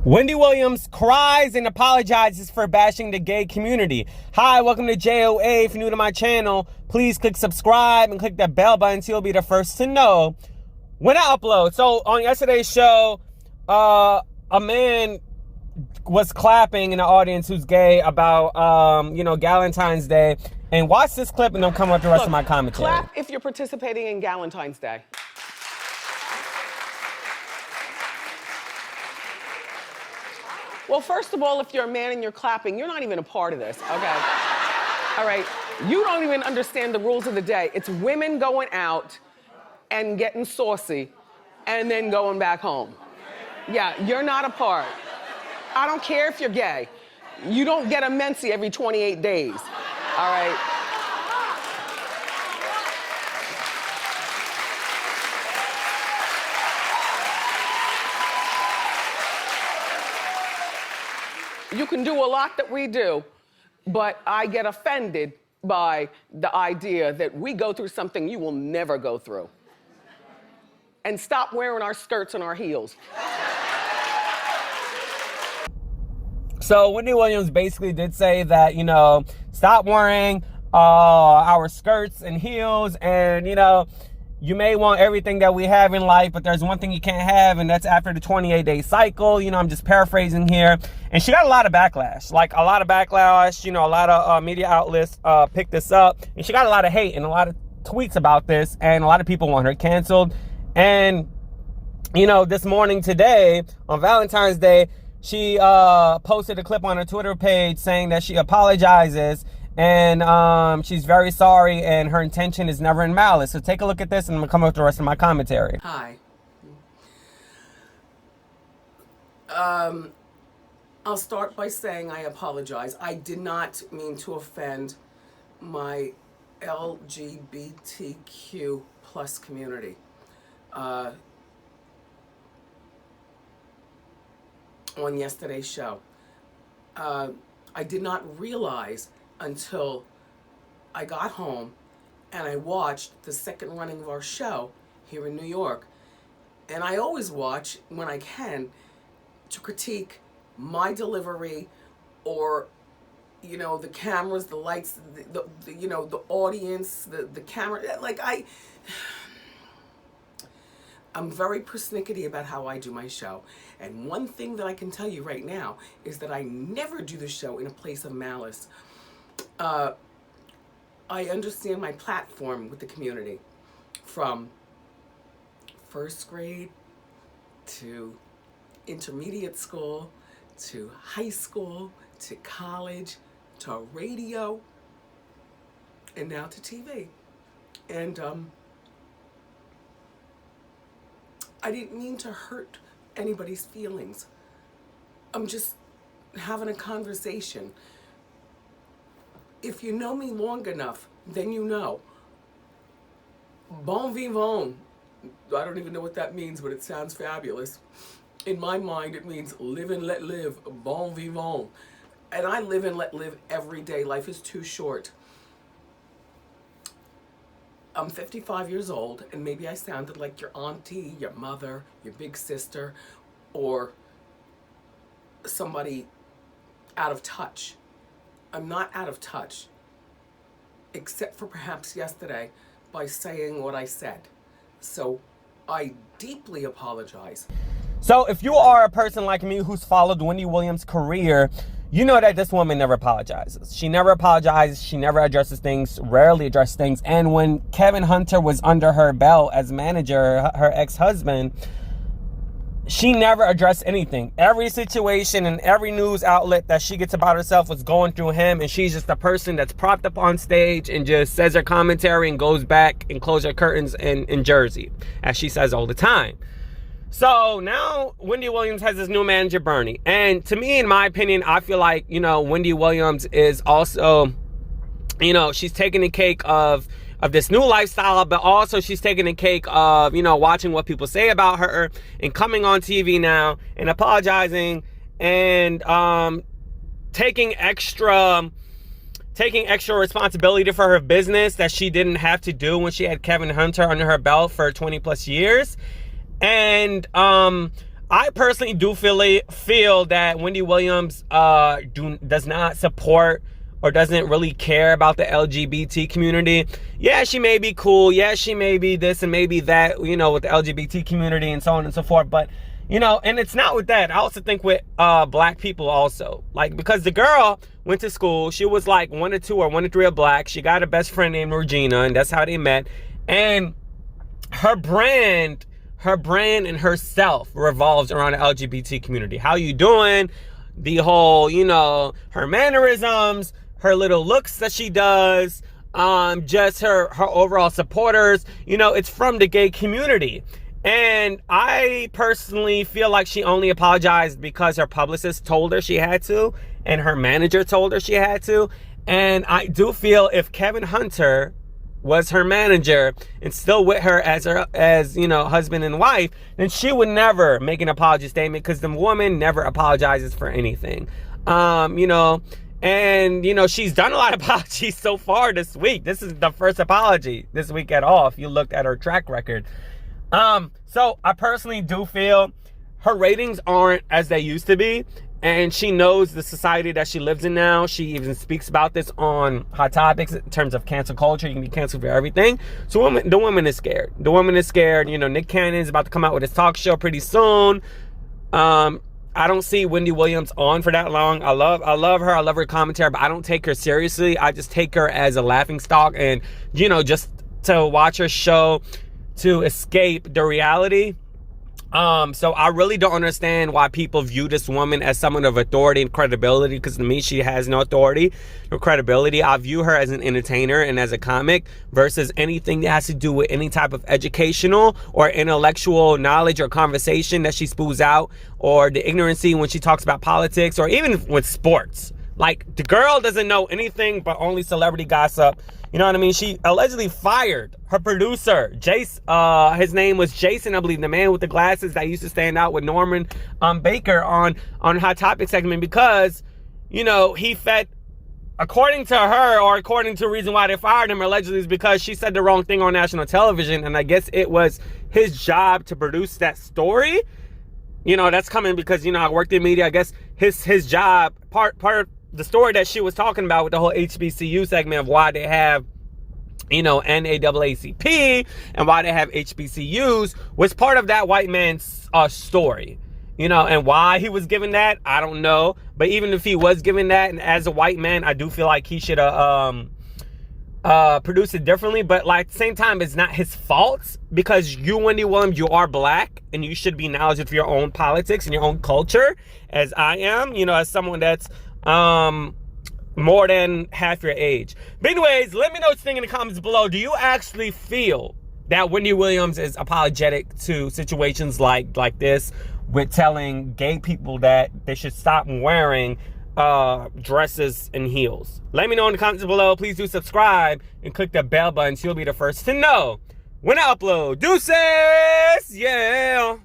Wendy Williams cries and apologizes for bashing the gay community. Hi, welcome to JOA. If you're new to my channel, please click subscribe and click that bell button so you'll be the first to know when I upload. So on yesterday's show, a man was clapping in the audience who's gay about, Galentine's Day. And watch this clip and then come up with the rest of my commentary. Clap if you're participating in Galentine's Day. Well, first of all, if you're a man and you're clapping, you're not even a part of this, okay? All right, you don't even understand the rules of the day. It's women going out and getting saucy and then going back home. Yeah, you're not a part. I don't care if you're gay. You don't get a mensie every 28 days, all right? You can do a lot that we do, but I get offended by the idea that we go through something you will never go through. And stop wearing our skirts and our heels. So Wendy Williams basically did say that, stop wearing our skirts and heels, and, you may want everything that we have in life, but there's one thing you can't have, and that's after the 28-day cycle. I'm just paraphrasing here. And she got a lot of backlash. A lot of media outlets picked this up. And she got a lot of hate and a lot of tweets about this, and a lot of people want her canceled. And, this morning today, on Valentine's Day, she posted a clip on her Twitter page saying that she apologizes and she's very sorry and her intention is never in malice. So take a look at this and I'm gonna come up with the rest of my commentary. Hi. I'll start by saying I apologize. I did not mean to offend my LGBTQ plus community. On yesterday's show. I did not realize until I got home and I watched the second running of our show here in New York. And I always watch, when I can, to critique my delivery or, the cameras, the lights, the audience, the camera. I'm very persnickety about how I do my show. And one thing that I can tell you right now is that I never do the show in a place of malice. I understand my platform with the community, from first grade to intermediate school to high school to college to radio and now to TV. And I didn't mean to hurt anybody's feelings. I'm just having a conversation. If you know me long enough, then you know. Bon vivant. I don't even know what that means, but it sounds fabulous. In my mind, it means live and let live. Bon vivant. And I live and let live every day. Life is too short. I'm 55 years old, and maybe I sounded like your auntie, your mother, your big sister, or somebody out of touch. I'm not out of touch, except for perhaps yesterday by saying what I said. So I deeply apologize. So if you are a person like me who's followed Wendy Williams' career, you know that this woman never apologizes. She never apologizes. She never addresses things, rarely addresses things. And when Kevin Hunter was under her belt as manager, her ex-husband, she never addressed anything. Every situation and every news outlet that she gets about herself was going through him, and she's just a person that's propped up on stage and just says her commentary and goes back and closes her curtains in Jersey, as she says all the time. So now Wendy Williams has this new manager, Bernie. And to me, in my opinion, I feel like, Wendy Williams is also, she's taking the cake of this new lifestyle, but also she's taking the cake of, watching what people say about her and coming on TV now and apologizing and taking extra responsibility for her business that she didn't have to do when she had Kevin Hunter under her belt for 20 plus years. And I personally do feel that Wendy Williams does not support or doesn't really care about the LGBT community. Yeah, she may be cool. Yeah, she may be this and maybe that, you know, with the LGBT community and so on and so forth. But, you know, and it's not with that. I also think with black people also. Like, because the girl went to school. She was like 1 or 2 or 1 or 3 of black. She got a best friend named Regina, and that's how they met. And her brand and herself revolves around the LGBT community. How you doing? The whole, you know, her mannerisms, her little looks that she does, just her overall supporters, you know, it's from the gay community. And I personally feel like she only apologized because her publicist told her she had to, and her manager told her she had to. And I do feel if Kevin Hunter was her manager and still with her as you know, husband and wife, then she would never make an apology statement, because the woman never apologizes for anything. You know, and you know, she's done a lot of apologies so far this week. This is the first apology this week at all, if you looked at her track record. So I personally do feel her ratings aren't as they used to be. And she knows the society that she lives in now. She even speaks about this on Hot Topics in terms of cancel culture. You can be canceled for everything. So the woman is scared. The woman is scared. You know, Nick Cannon's about to come out with his talk show pretty soon. I don't see Wendy Williams on for that long. I love her. I love her commentary, but I don't take her seriously. I just take her as a laughingstock, and, you know, just to watch her show to escape the reality. So I really don't understand why people view this woman as someone of authority and credibility, because to me, she has no authority or credibility. I view her as an entertainer and as a comic versus anything that has to do with any type of educational or intellectual knowledge or conversation that she spews out, or the ignorancy when she talks about politics, or even with sports. Like, the girl doesn't know anything but only celebrity gossip. You know what I mean? She allegedly fired her producer, Jace. His name was Jason, I believe, the man with the glasses that used to stand out with Norman Baker on Hot Topic segment, because, you know, he fed, according to her, or according to the reason why they fired him, allegedly, is because she said the wrong thing on national television, and I guess it was his job to produce that story. You know, that's coming because, you know, I worked in media. I guess his job, part of the story that she was talking about with the whole HBCU segment of why they have, you know, NAACP and why they have HBCUs, was part of that white man's story. You know, and why he was given that, I don't know. But even if he was given that, and as a white man, I do feel like he should have produced it differently. But like, at the same time, it's not his fault, because you, Wendy Williams, you are black, and you should be knowledgeable of your own politics and your own culture, as I am, you know, as someone that's more than half your age. But anyways, let me know what you think in the comments below. Do you actually feel that Wendy Williams is apologetic to situations like this, with telling gay people that they should stop wearing dresses and heels? Let me know in the comments below. Please do subscribe and click the bell button so you'll be the first to know when I upload. Deuces! Yeah!